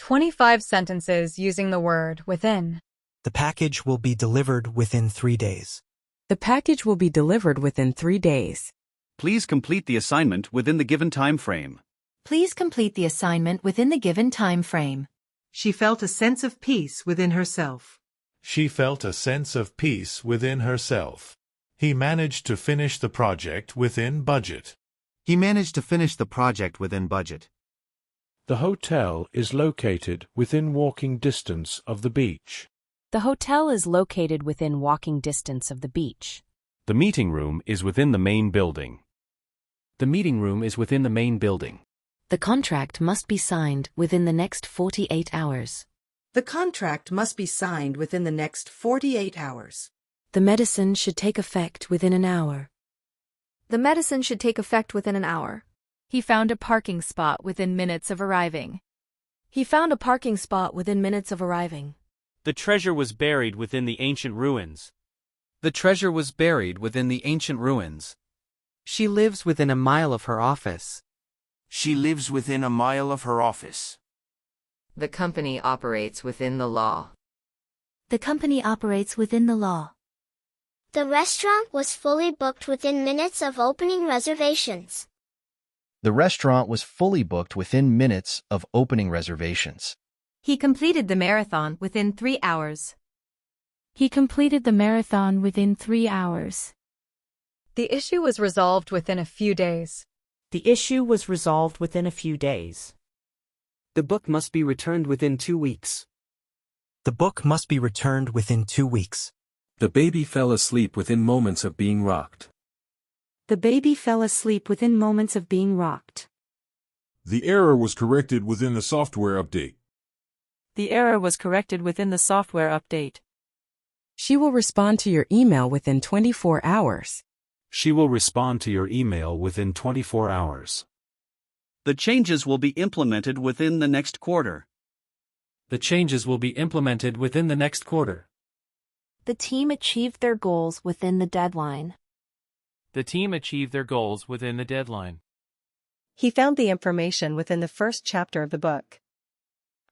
25 sentences using the word within. The package will be delivered within 3 days. The package will be delivered within 3 days. Please complete the assignment within the given time frame. Please complete the assignment within the given time frame. She felt a sense of peace within herself. She felt a sense of peace within herself. He managed to finish the project within budget. He managed to finish the project within budget. The hotel is located within walking distance of the beach. The hotel is located within walking distance of the beach. The meeting room is within the main building. The meeting room is within the main building. The contract must be signed within the next 48 hours. The contract must be signed within the next 48 hours. The medicine should take effect within an hour. The medicine should take effect within an hour. He found a parking spot within minutes of arriving. He found a parking spot within minutes of arriving. The treasure was buried within the ancient ruins. The treasure was buried within the ancient ruins. She lives within a mile of her office. She lives within a mile of her office. The company operates within the law. The company operates within the law. The restaurant was fully booked within minutes of opening reservations. The restaurant was fully booked within minutes of opening reservations. He completed the marathon within 3 hours. He completed the marathon within 3 hours. The issue was resolved within a few days. The issue was resolved within a few days. The book must be returned within 2 weeks. The book must be returned within 2 weeks. The baby fell asleep within moments of being rocked. The baby fell asleep within moments of being rocked. The error was corrected within the software update. The error was corrected within the software update. She will respond to your email within 24 hours. She will respond to your email within 24 hours. The changes will be implemented within the next quarter. The changes will be implemented within the next quarter. The team achieved their goals within the deadline. The team achieved their goals within the deadline. He found the information within the first chapter of the book.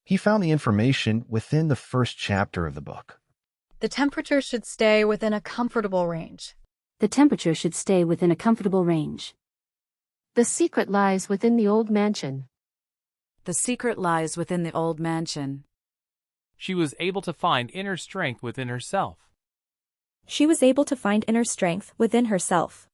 He found the information within the first chapter of the book. The temperature should stay within a comfortable range. The temperature should stay within a comfortable range. The secret lies within the old mansion. The secret lies within the old mansion. She was able to find inner strength within herself. She was able to find inner strength within herself.